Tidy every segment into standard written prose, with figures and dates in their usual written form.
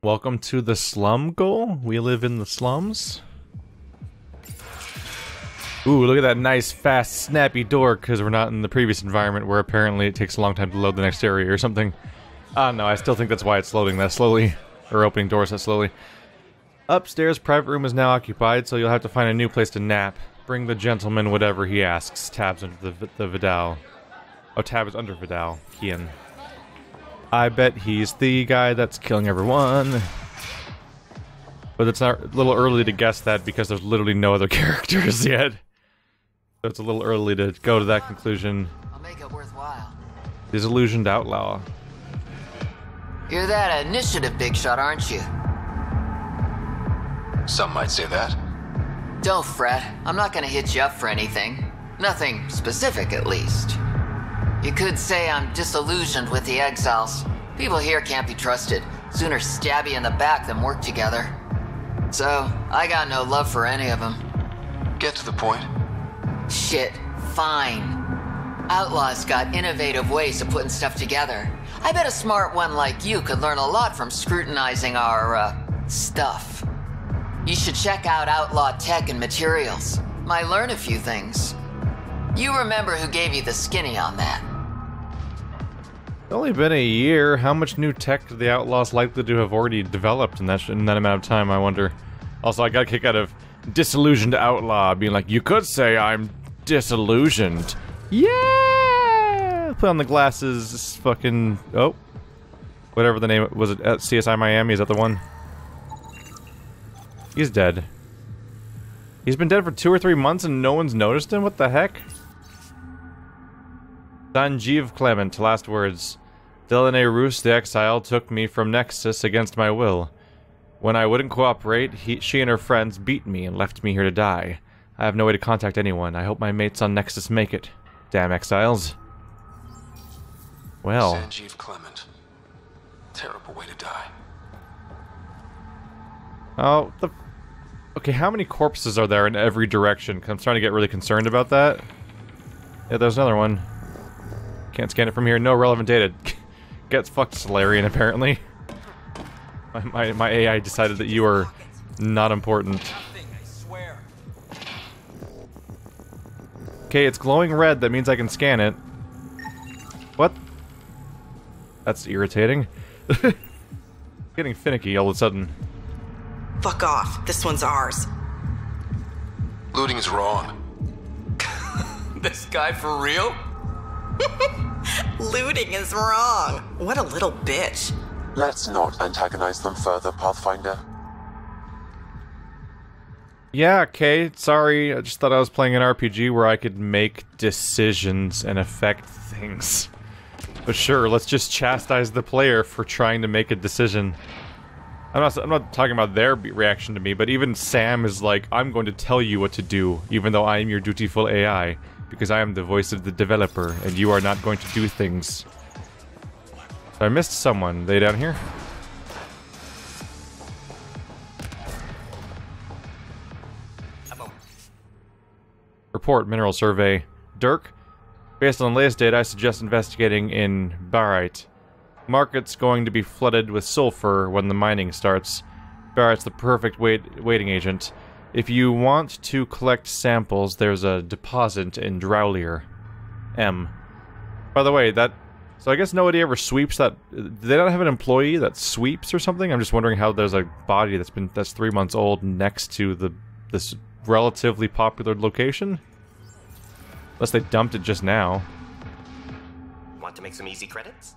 Welcome to the slum goal. We live in the slums. Ooh, look at that nice, fast, snappy door, because we're not in the previous environment where apparently it takes a long time to load the next area or something. I don't know, I still think that's why it's loading that slowly. Or opening doors that slowly. Upstairs, private room is now occupied, so you'll have to find a new place to nap. Bring the gentleman whatever he asks. Tabs under the Vidal. Oh, tab is under Vidal. Kian. I bet he's the guy that's killing everyone. But it's not a little early to guess that because there's literally no other characters yet. So it's a little early to go to that conclusion. I'll make it worthwhile. Disillusioned outlaw. You're that initiative big shot, aren't you? Some might say that. Don't fret. I'm not gonna hit you up for anything. Nothing specific, at least. You could say I'm disillusioned with the exiles. People here can't be trusted. Sooner stab you in the back than work together. So, I got no love for any of them. Get to the point. Shit, fine. Outlaws got innovative ways of putting stuff together. I bet a smart one like you could learn a lot from scrutinizing our, stuff. You should check out Outlaw Tech and Materials. Might learn a few things. You remember who gave you the skinny on that. It's only been a year. How much new tech do the Outlaws likely to have already developed in that amount of time, I wonder? Also, I got a kick out of disillusioned outlaw being like, you could say I'm disillusioned. Yeah! Put on the glasses, fucking... Oh. Whatever the name... Was it at CSI Miami? Is that the one? He's dead. He's been dead for 2 or 3 months and no one's noticed him? What the heck? Sanjeev Clement, last words. Delaney Roos, the exile, took me from Nexus against my will. When I wouldn't cooperate, she and her friends beat me and left me here to die. I have no way to contact anyone. I hope my mates on Nexus make it. Damn exiles. Well. Sanjeev Clement. Terrible way to die. Oh, okay, how many corpses are there in every direction? 'Cause I'm starting to get really concerned about that. Yeah, there's another one. Can't scan it from here. No relevant data. Gets fucked, Solarian, apparently. My AI decided that you are not important. Okay, it's glowing red. That means I can scan it. What? That's irritating. Getting finicky all of a sudden. Fuck off. This one's ours. Looting's wrong. This guy for real? Looting is wrong. What a little bitch. Let's not antagonize them further, Pathfinder. Yeah, okay, sorry. I just thought I was playing an RPG where I could make decisions and affect things. But sure, let's just chastise the player for trying to make a decision. I'm not talking about their reaction to me, but even Sam is like, I'm going to tell you what to do, even though I am your dutiful AI, because I am the voice of the developer, and you are not going to do things. So I missed someone. They down here? Report, mineral survey. Dirk? Based on the latest data, I suggest investigating in barite. Market's going to be flooded with sulfur when the mining starts. Barite's the perfect waiting agent. If you want to collect samples, there's a deposit in Drowlier. M. By the way, so I guess nobody ever sweeps that... Do they not have an employee that sweeps or something? I'm just wondering how there's a body that's 3 months old next to this relatively popular location? Unless they dumped it just now. Want to make some easy credits?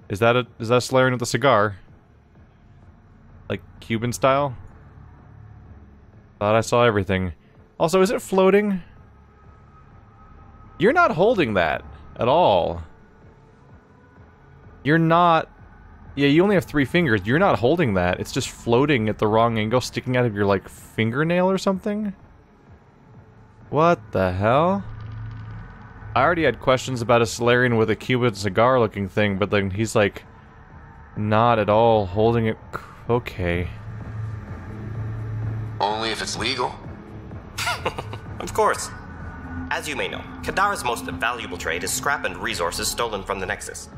Is that a Solarian with a cigar? Like Cuban style? Thought I saw everything. Also, is it floating? You're not holding that at all. You're not... Yeah, you only have 3 fingers. You're not holding that. It's just floating at the wrong angle, sticking out of your, like, fingernail or something? What the hell? I already had questions about a Solarian with a Cuban cigar-looking thing, but then he's, like, not at all holding it... Okay. Only if it's legal. Of course. As you may know, Kadara's most valuable trade is scrap and resources stolen from the Nexus.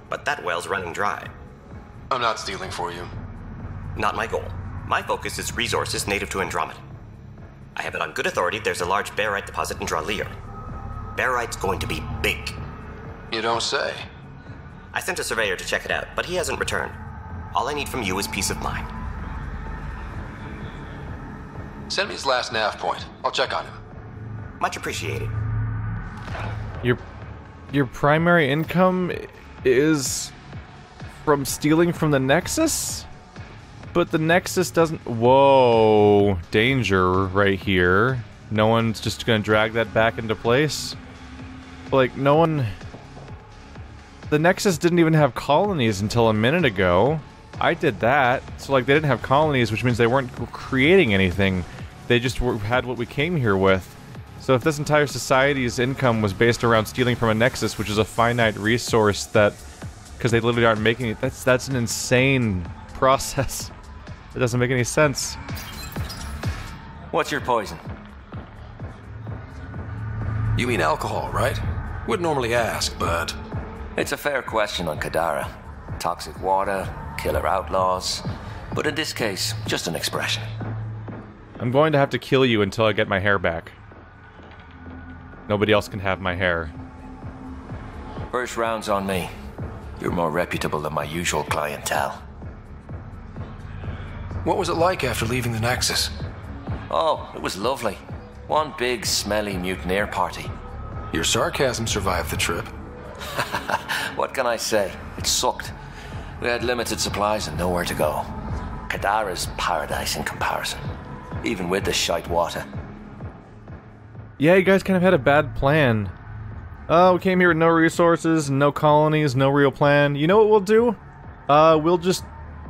But that well's running dry. I'm not stealing for you. Not my goal. My focus is resources native to Andromeda. I have it on good authority there's a large barite deposit in Dralier. Barite's going to be big. You don't say. I sent a surveyor to check it out, but he hasn't returned. All I need from you is peace of mind. Send me his last nav point. I'll check on him. Much appreciated. Your primary income is from stealing from the Nexus? But the Nexus doesn't... Whoa. Danger right here. No one's just gonna drag that back into place? Like, no one... The Nexus didn't even have colonies until a minute ago. I did that. So, like, they didn't have colonies, which means they weren't creating anything. They just had what we came here with. So if this entire society's income was based around stealing from a Nexus, which is a finite resource that... Because they literally aren't making it... That's an insane process. It doesn't make any sense. What's your poison? You mean alcohol, right? Wouldn't normally ask, but... It's a fair question on Kadara. Toxic water, killer outlaws. But in this case, just an expression. I'm going to have to kill you until I get my hair back. Nobody else can have my hair. First round's on me. You're more reputable than my usual clientele. What was it like after leaving the Nexus? Oh, it was lovely. One big, smelly mutineer party. Your sarcasm survived the trip. What can I say? It sucked. We had limited supplies and nowhere to go. Kadara's paradise in comparison. Even with the shite water. Yeah, you guys kind of had a bad plan. Oh, we came here with no resources, no colonies, no real plan. You know what we'll do? We'll just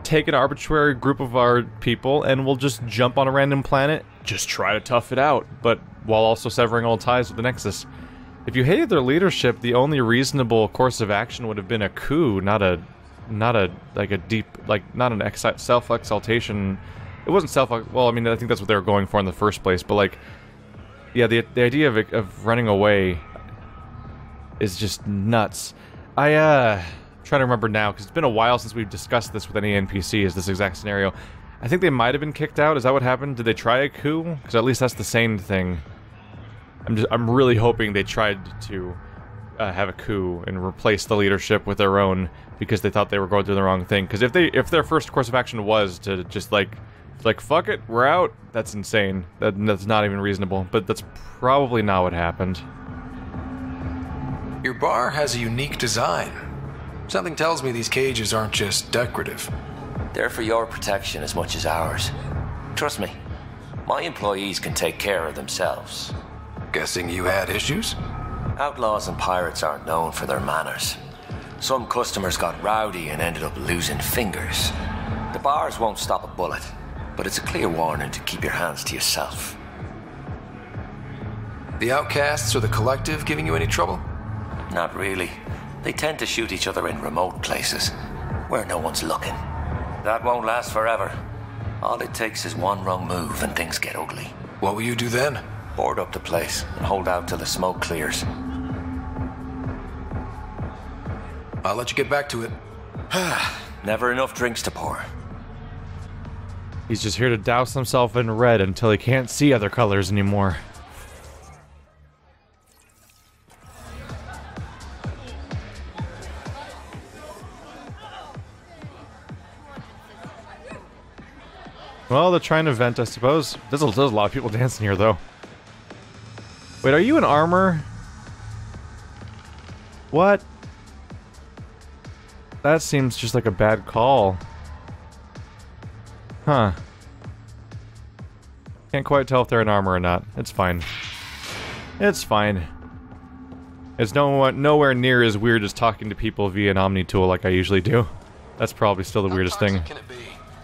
take an arbitrary group of our people and we'll just jump on a random planet, just try to tough it out, but while also severing all ties with the Nexus. If you hated their leadership, the only reasonable course of action would have been a coup, not an self-exaltation. It wasn't well, I mean, I think that's what they were going for in the first place, but like, yeah, the idea of running away is just nuts. I'm trying to remember now, because it's been a while since we've discussed this with any NPCs, this exact scenario. I think they might have been kicked out. Is that what happened? Did they try a coup? Because at least that's the same thing. I'm really hoping they tried to have a coup and replace the leadership with their own, because they thought they were going through the wrong thing. Because if their first course of action was to just like fuck it, we're out, that's insane. That's not even reasonable. But that's probably not what happened. Your bar has a unique design. Something tells me these cages aren't just decorative. They're for your protection as much as ours. Trust me, my employees can take care of themselves. Guessing you had issues? Outlaws and pirates aren't known for their manners. Some customers got rowdy and ended up losing fingers. The bars won't stop a bullet, but it's a clear warning to keep your hands to yourself. The outcasts or the collective giving you any trouble? Not really. They tend to shoot each other in remote places, where no one's looking. That won't last forever. All it takes is one wrong move and things get ugly. What will you do then? Board up the place and hold out till the smoke clears. I'll let you get back to it. Never enough drinks to pour. He's just here to douse himself in red until he can't see other colors anymore. Well, they're trying to vent, I suppose. There's a lot of people dancing here, though. Wait, are you in armor? What? That seems just like a bad call. Huh. Can't quite tell if they're in armor or not. It's fine. It's fine. It's nowhere near as weird as talking to people via an Omni tool like I usually do. That's probably still the weirdest thing. Can it be?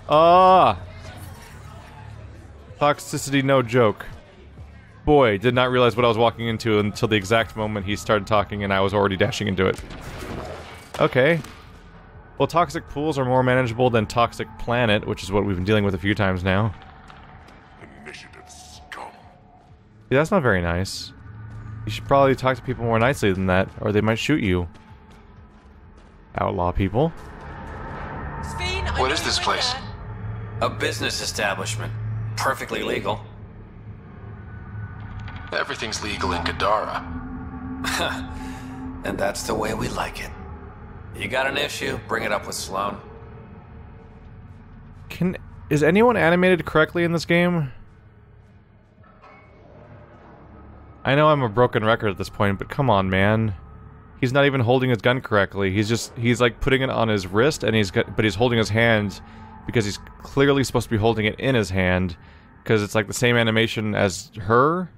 Ah! Toxicity, no joke. Boy, did not realize what I was walking into until the exact moment he started talking and I was already dashing into it. Okay. Well, toxic pools are more manageable than toxic planet, which is what we've been dealing with a few times now. Initiative scum. Yeah, that's not very nice. You should probably talk to people more nicely than that, or they might shoot you. Outlaw people. Speed! What is this place? A business establishment. Perfectly legal. Everything's legal in Kadara. And that's the way we like it. You got an issue, bring it up with Sloan. Is anyone animated correctly in this game? I know I'm a broken record at this point, but come on, man. He's not even holding his gun correctly. He's like putting it on his wrist, and but he's holding his hand because he's clearly supposed to be holding it in his hand, because it's like the same animation as her,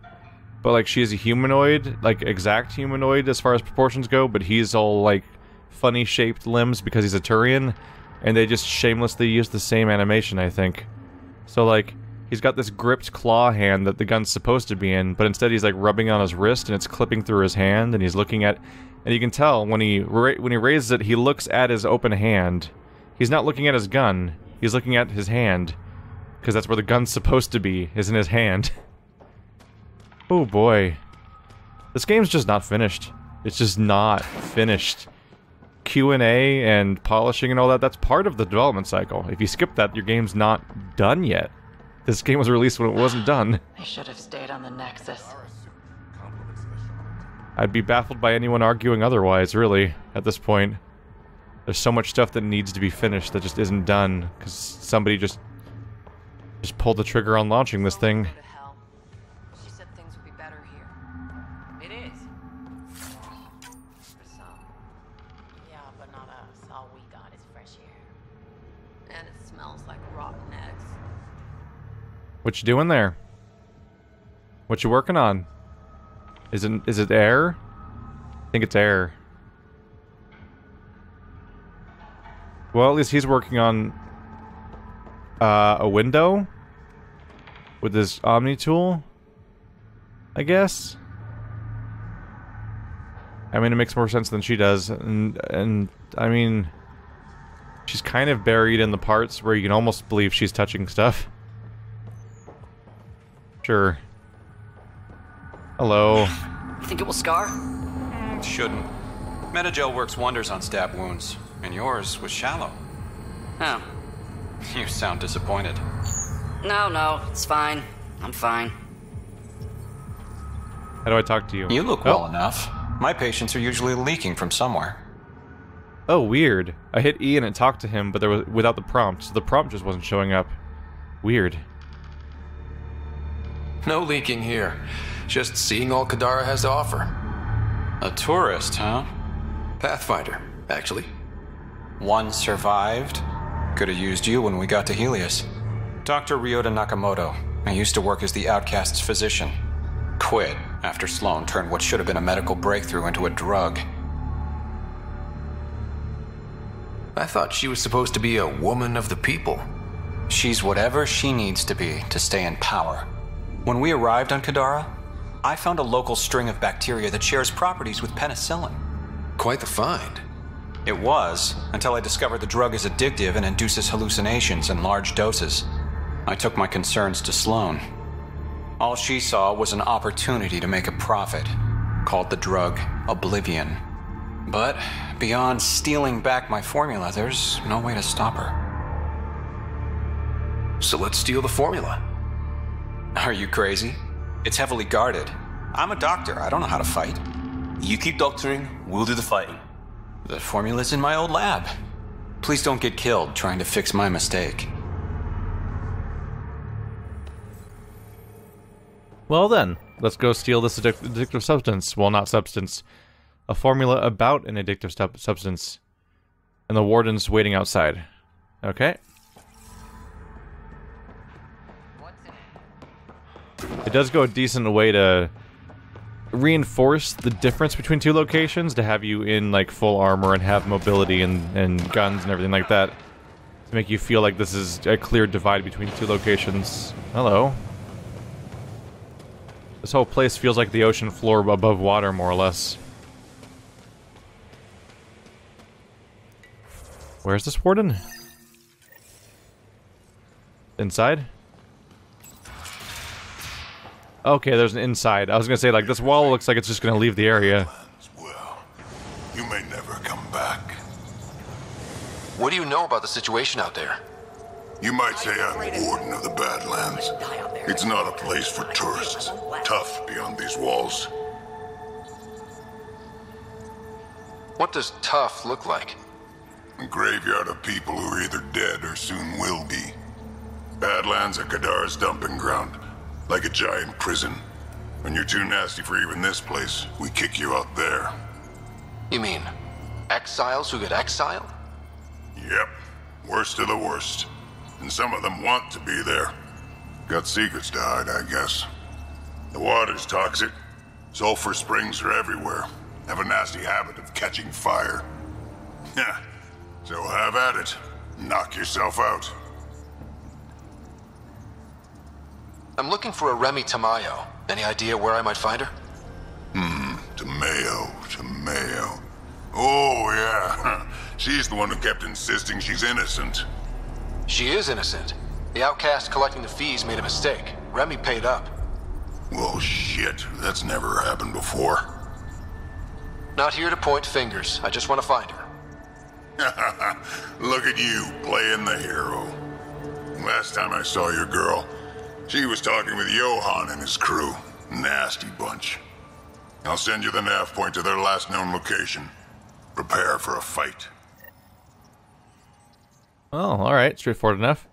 but like she is a humanoid, like exact humanoid as far as proportions go, but he's all like funny shaped limbs because he's a Turian, and they just shamelessly use the same animation, I think. So like, he's got this gripped claw hand that the gun's supposed to be in, but instead he's like rubbing on his wrist and it's clipping through his hand, and he's looking at, and you can tell when he raises it, he looks at his open hand. He's not looking at his gun, he's looking at his hand, because that's where the gun's supposed to be, is in his hand. Oh boy. This game's just not finished. It's just not finished. Q&A and polishing and all that, that's part of the development cycle. If you skip that, your game's not done yet. This game was released when it wasn't done. They should have stayed on the Nexus. I'd be baffled by anyone arguing otherwise, really, at this point. There's so much stuff that needs to be finished that just isn't done, because somebody just pulled the trigger on launching this thing. She said things would be better here. It is. For some. Yeah, but not us. All we got is fresh air. And it smells like rotten eggs. What you doing there? What you working on? Is it air? I think it's air. Well, at least he's working on a window with his Omni tool, I guess. I mean, it makes more sense than she does, and I mean, she's kind of buried in the parts where you can almost believe she's touching stuff. Sure. Hello. You think it will scar? Shouldn't. Metagel works wonders on stab wounds, and yours was shallow. Oh. You sound disappointed. No, it's fine. I'm fine. How do I talk to you? You look well enough. My patients are usually leaking from somewhere. Oh, weird. I hit E and it talked to him, but there was without the prompt, so the prompt just wasn't showing up. Weird. No leaking here. Just seeing all Kadara has to offer. A tourist, huh? Pathfinder, actually. One survived. Could have used you when we got to Helios. Dr. Ryota Nakamoto. I used to work as the outcast's physician. Quit after Sloan turned what should have been a medical breakthrough into a drug. I thought she was supposed to be a woman of the people. She's whatever she needs to be to stay in power. When we arrived on Kadara, I found a local string of bacteria that shares properties with penicillin. Quite the find. It was, until I discovered the drug is addictive and induces hallucinations in large doses. I took my concerns to Sloan. All she saw was an opportunity to make a profit, called the drug Oblivion. But beyond stealing back my formula, there's no way to stop her. So let's steal the formula. Are you crazy? It's heavily guarded. I'm a doctor, I don't know how to fight. You keep doctoring, we'll do the fighting. The formula's in my old lab. Please don't get killed trying to fix my mistake. Well then, let's go steal this addictive substance. Well, not substance. A formula about an addictive substance. And the warden's waiting outside. Okay. It does go a decent way to reinforce the difference between two locations, to have you in like full armor and have mobility and guns and everything like that, to make you feel like this is a clear divide between two locations. Hello. This whole place feels like the ocean floor above water, more or less. Where's this warden? Inside? Okay, there's an inside. I was gonna say, like, this wall looks like it's just gonna leave the area. Well, you may never come back. What do you know about the situation out there? You might say I'm warden of the Badlands. It's not a place for tourists. Tough beyond these walls. What does tough look like? A graveyard of people who are either dead or soon will be. Badlands are Kadar's dumping ground, like a giant prison. When you're too nasty for even this place, we kick you out there. You mean exiles who get exiled? Yep, worst of the worst. And some of them want to be there. Got secrets to hide, I guess. The water's toxic. Sulfur springs are everywhere. Have a nasty habit of catching fire. Yeah, so have at it. Knock yourself out. I'm looking for a Remy Tamayo. Any idea where I might find her? Tamayo. Oh, yeah. She's the one who kept insisting she's innocent. She is innocent. The outcast collecting the fees made a mistake. Remy paid up. Well, shit. That's never happened before. Not here to point fingers. I just want to find her. Look at you, playing the hero. Last time I saw your girl, she was talking with Johan and his crew. Nasty bunch. I'll send you the nav point to their last known location. Prepare for a fight. Oh, alright. Straightforward enough.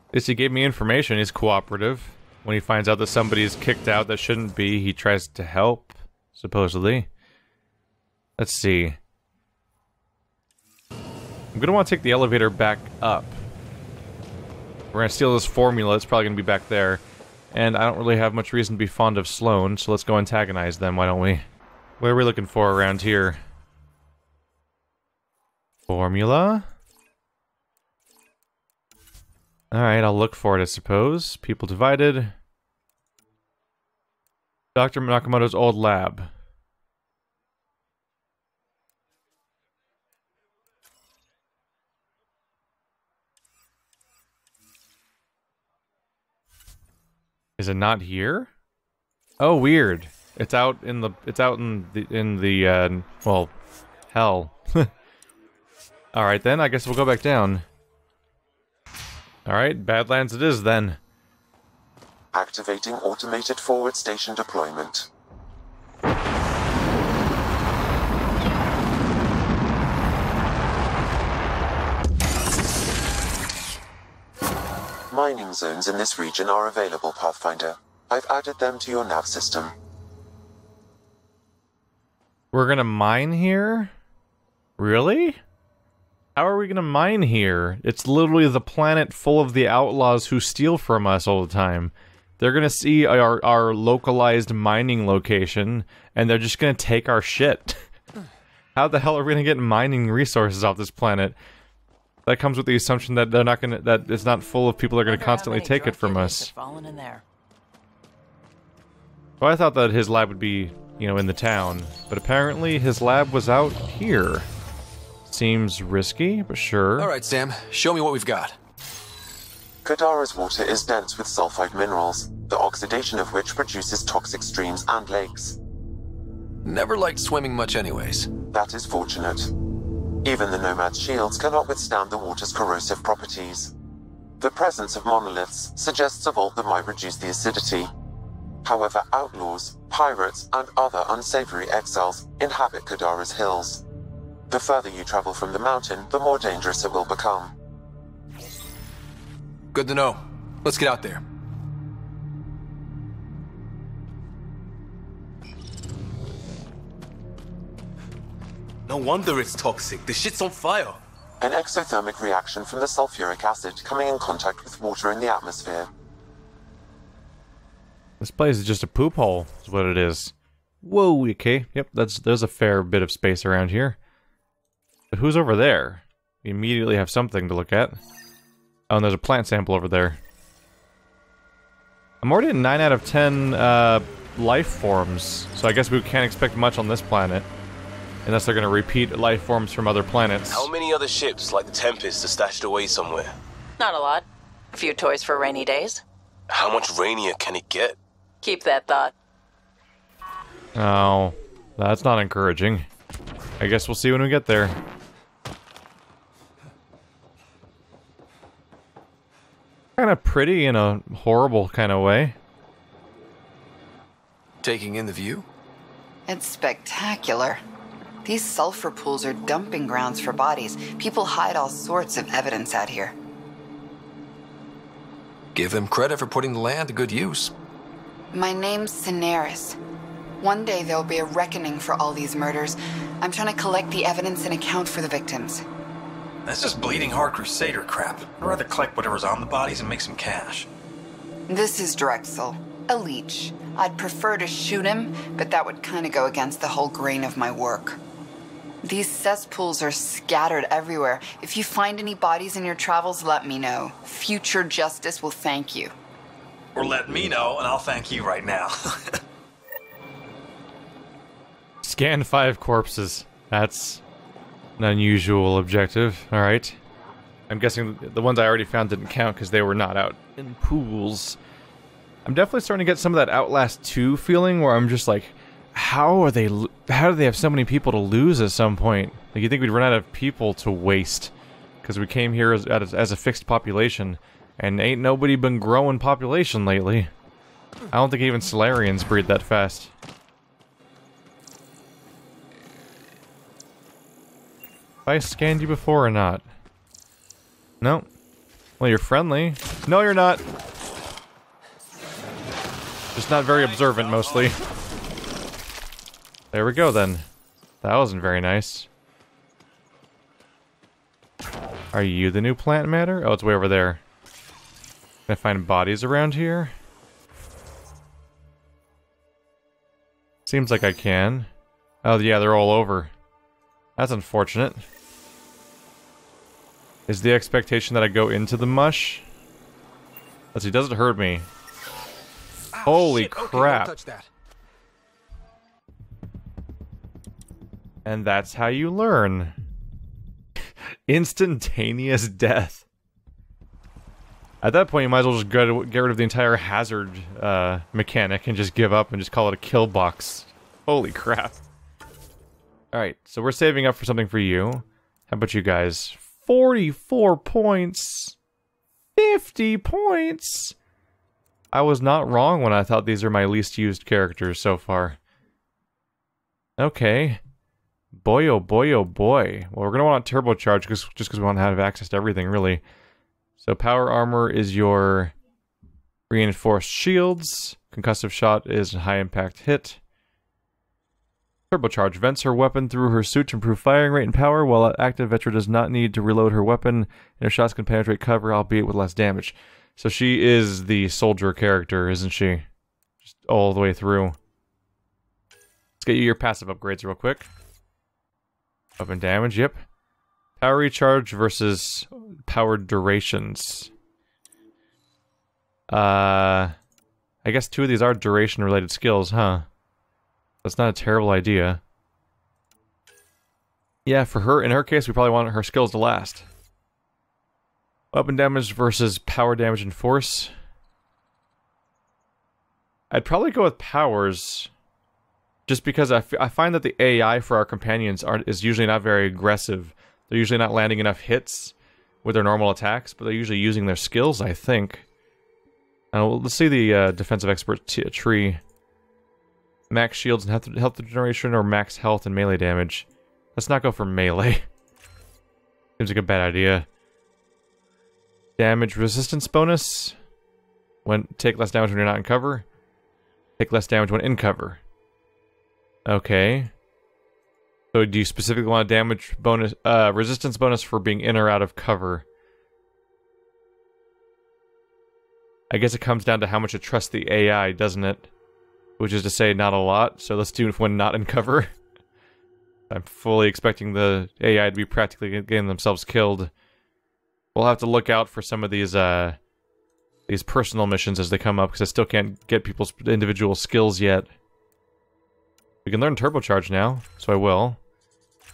At least he gave me information. He's cooperative. When he finds out that somebody's kicked out that shouldn't be, he tries to help, supposedly. Let's see. I'm gonna want to take the elevator back up. We're gonna steal this formula. It's probably gonna be back there. And I don't really have much reason to be fond of Sloane, so let's go antagonize them, why don't we? What are we looking for around here? Formula? Alright, I'll look for it, I suppose. People divided. Dr. Nakamoto's old lab. Is it not here? Oh, weird. It's out in the well, hell. Alright then, I guess we'll go back down. Alright, Badlands it is then. Activating automated forward station deployment. Mining zones in this region are available, Pathfinder. I've added them to your nav system. We're gonna mine here? Really? How are we gonna mine here? It's literally the planet full of the outlaws who steal from us all the time. They're gonna see our localized mining location, and they're just gonna take our shit. How the hell are we gonna get mining resources off this planet? That comes with the assumption that they're not gonna, that it's not full of people that are gonna constantly take it from us. Fallen in there. Well, I thought that his lab would be, you know, in the town, but apparently his lab was out here. Seems risky, but sure. Alright, Sam. Show me what we've got. Kadara's water is dense with sulfide minerals, the oxidation of which produces toxic streams and lakes. Never liked swimming much anyways. That is fortunate. Even the Nomad's shields cannot withstand the water's corrosive properties. The presence of monoliths suggests a vault that might reduce the acidity. However, outlaws, pirates, and other unsavory exiles inhabit Kadara's hills. The further you travel from the mountain, the more dangerous it will become. Good to know. Let's get out there. No wonder it's toxic. The shit's on fire. An exothermic reaction from the sulfuric acid coming in contact with water in the atmosphere. This place is just a poop hole, is what it is. Whoa, okay. Yep, there's a fair bit of space around here. But who's over there? We immediately have something to look at. Oh, and there's a plant sample over there. I'm already at 9 out of 10 life forms, so I guess we can't expect much on this planet. Unless they're going to repeat life forms from other planets. How many other ships like the Tempest are stashed away somewhere? Not a lot. A few toys for rainy days. How much rainier can it get? Keep that thought. Oh, that's not encouraging. I guess we'll see when we get there. kind of pretty in a horrible kind of way. Taking in the view? It's spectacular. These sulfur pools are dumping grounds for bodies. People hide all sorts of evidence out here. Give them credit for putting the land to good use. My name's Cineris. One day there'll be a reckoning for all these murders. I'm trying to collect the evidence and account for the victims. That's just bleeding heart crusader crap. I'd rather collect whatever's on the bodies and make some cash. This is Drexel, a leech. I'd prefer to shoot him, but that would kind of go against the whole grain of my work. These cesspools are scattered everywhere. If you find any bodies in your travels, let me know. Future justice will thank you. Or let me know, and I'll thank you right now. Scan 5 corpses. That's an unusual objective. Alright. I'm guessing the ones I already found didn't count because they were not out in pools. I'm definitely starting to get some of that Outlast 2 feeling where I'm just like, how do they have so many people to lose at some point? Like, you think we'd run out of people to waste because we came here as a fixed population, and ain't nobody been growing population lately. I don't think even Solarians breed that fast. Have I scanned you before or not? No. Well, you're friendly. No, you're not. Just not very observant, mostly. There we go, then. That wasn't very nice. Are you the new plant matter? Oh, it's way over there. Can I find bodies around here? Seems like I can. Oh, yeah, they're all over. That's unfortunate. Is the expectation that I go into the mush? Let's see, does it hurt me? Holy crap. Don't touch that. And that's how you learn. Instantaneous death. At that point, you might as well just get rid of the entire hazard mechanic and just give up and just call it a kill box. Holy crap. Alright, so we're saving up for something for you. How about you guys? 44 points! 50 points! I was not wrong when I thought these are my least used characters so far. Okay. Boy, oh boy, oh boy. Well, we're gonna want turbocharge just because we want to have access to everything, really. So power armor is your reinforced shields. Concussive shot is a high impact hit. Turbocharge vents her weapon through her suit to improve firing rate and power, while active veteran does not need to reload her weapon, and her shots can penetrate cover, albeit with less damage. So she is the soldier character, isn't she? Just all the way through. Let's get you your passive upgrades real quick. Weapon damage, yep. Power recharge versus power durations. I guess 2 of these are duration-related skills, huh? That's not a terrible idea. Yeah, for her, in her case, we probably want her skills to last. Weapon damage versus power damage and force. I'd probably go with powers, just because I find that the AI for our companions is usually not very aggressive. They're usually not landing enough hits with their normal attacks, but they're usually using their skills, I think. Let's see the defensive expert tree. Max shields and health regeneration, or max health and melee damage. Let's not go for melee. Seems like a bad idea. Damage resistance bonus. Take less damage when you're not in cover. Take less damage when in cover. Okay. So do you specifically want a damage bonus, resistance bonus for being in or out of cover? I guess it comes down to how much you trust the AI, doesn't it? Which is to say, not a lot, so let's do it when not in cover. I'm fully expecting the AI to be practically getting themselves killed. We'll have to look out for some of these personal missions as they come up, because I still can't get people's individual skills yet. We can learn turbocharge now, so I will.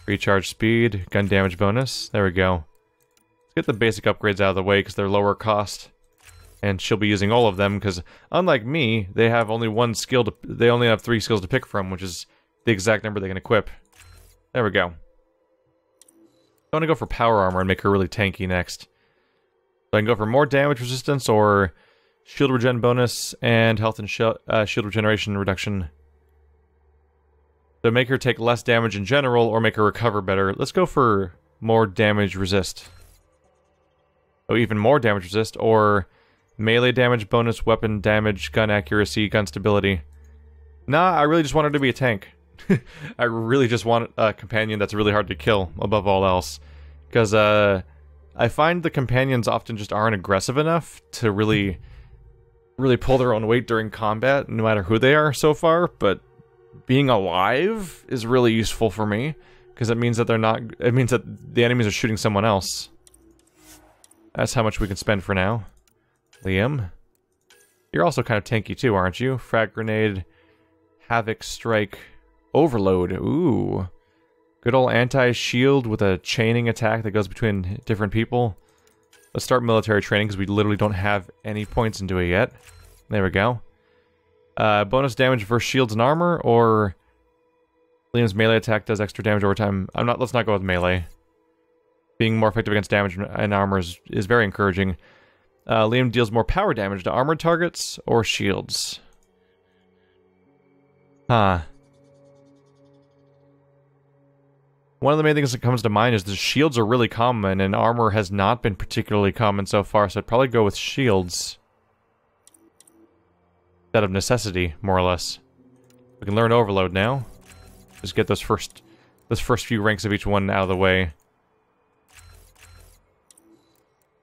Recharge speed, gun damage bonus, there we go. Let's get the basic upgrades out of the way, because they're lower cost. And she'll be using all of them, because unlike me, they have only one skill they only have 3 skills to pick from, which is the exact number they can equip. There we go. I want to go for power armor and make her really tanky next. I can go for more damage resistance or shield regen bonus and health and shield regeneration reduction. So make her take less damage in general or make her recover better. Let's go for more damage resist. Oh, even more damage resist or melee damage bonus, weapon damage, gun accuracy, gun stability. Nah, I really just want her to be a tank. I really just want a companion that's really hard to kill above all else. Because I find the companions often just aren't aggressive enough to really pull their own weight during combat, no matter who they are so far, but being alive is really useful for me, because it means that it means that the enemies are shooting someone else. That's how much we can spend for now. Liam, you're also kind of tanky too, aren't you? Frag grenade, havoc strike, overload. Ooh. Good old anti-shield with a chaining attack that goes between different people. Let's start military training because we literally don't have any points into it yet. There we go. Bonus damage versus shields and armor, or Liam's melee attack does extra damage over time. Let's not go with melee. Being more effective against damage and armor is very encouraging. Liam deals more power damage to armored targets or shields. Huh. One of the main things that comes to mind is the shields are really common, and armor has not been particularly common so far, so I'd probably go with shields. Out of necessity, more or less. We can learn overload now. Just get those first few ranks of each one out of the way.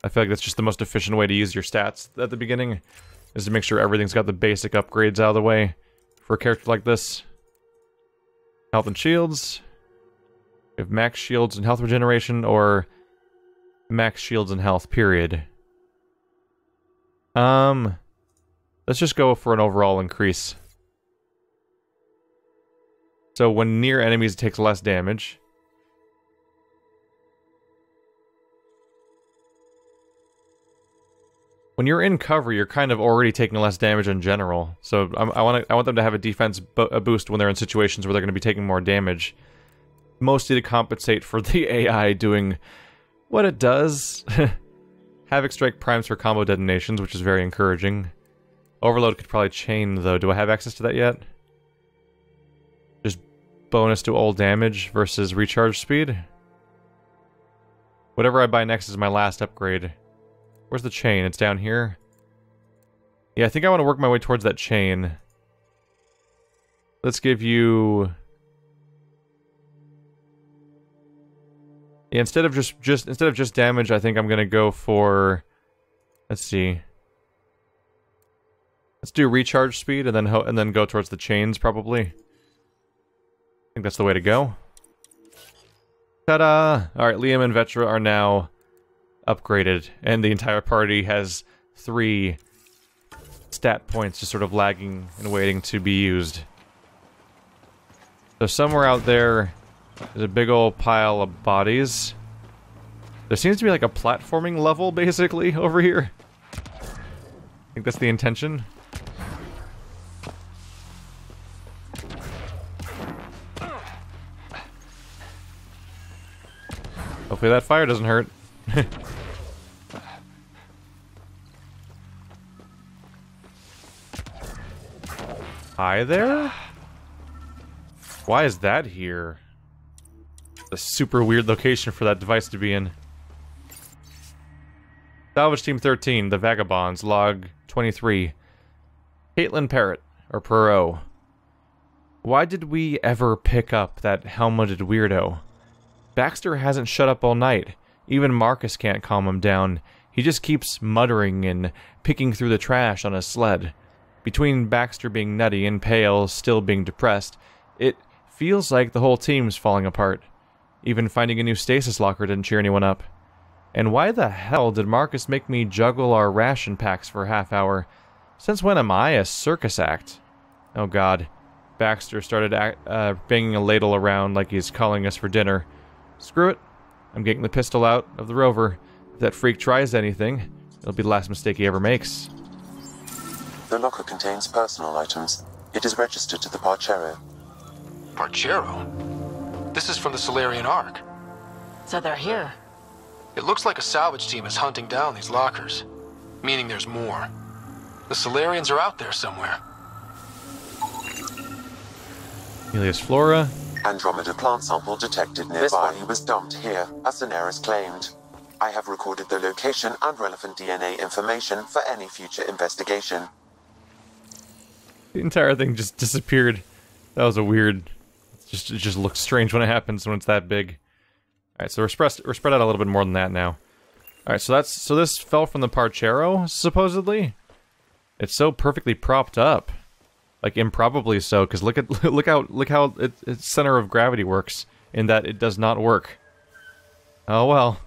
I feel like that's just the most efficient way to use your stats at the beginning, is to make sure everything's got the basic upgrades out of the way for a character like this. Health and shields. We have max shields and health regeneration, or max shields and health, period. Let's just go for an overall increase. So when near enemies, it takes less damage. When you're in cover, you're kind of already taking less damage in general. So I want them to have a defense boost when they're in situations where they're going to be taking more damage. Mostly to compensate for the AI doing what it does. Havoc Strike primes for combo detonations, which is very encouraging. Overload could probably chain, though. Do I have access to that yet? Just bonus to all damage versus recharge speed? Whatever I buy next is my last upgrade. Where's the chain? It's down here? Yeah, I think I want to work my way towards that chain. Let's give you... Yeah, instead of just damage, I think I'm gonna go for... Let's see. Let's do recharge speed and then go towards the chains, probably. I think that's the way to go. Ta-da! Alright, Liam and Vetra are now upgraded, and the entire party has 3 stat points just sort of lagging and waiting to be used. So somewhere out there, there's a big old pile of bodies. There seems to be like a platforming level, basically, over here. I think that's the intention. Hopefully that fire doesn't hurt. Hi there? Why is that here? A super weird location for that device to be in. Salvage Team 13, The Vagabonds, Log 23. Caitlin Parrott, or Perot. Why did we ever pick up that helmeted weirdo? Baxter hasn't shut up all night. Even Marcus can't calm him down. He just keeps muttering and picking through the trash on his sled. Between Baxter being nutty and Pale still being depressed, it feels like the whole team's falling apart. Even finding a new stasis locker didn't cheer anyone up. And why the hell did Marcus make me juggle our ration packs for a half hour? Since when am I a circus act? Oh god. Baxter started banging a ladle around like he's calling us for dinner. Screw it. I'm getting the pistol out of the rover. If that freak tries anything, it'll be the last mistake he ever makes. The locker contains personal items. It is registered to the Parchero. Parchero? This is from the Solarian Ark. So they're here. It looks like a salvage team is hunting down these lockers, meaning there's more. The Solarians are out there somewhere. Helios Flora. Andromeda plant sample detected nearby. He was dumped here, as Daenerys claimed. I have recorded the location and relevant DNA information for any future investigation. The entire thing just disappeared. That was a weird... It just looks strange when it happens when it's that big. Alright, so we're spread out a little bit more than that now. Alright, so this fell from the Parchero, supposedly? It's so perfectly propped up. Like, improbably so, because look how its center of gravity works, in that it does not work. Oh well.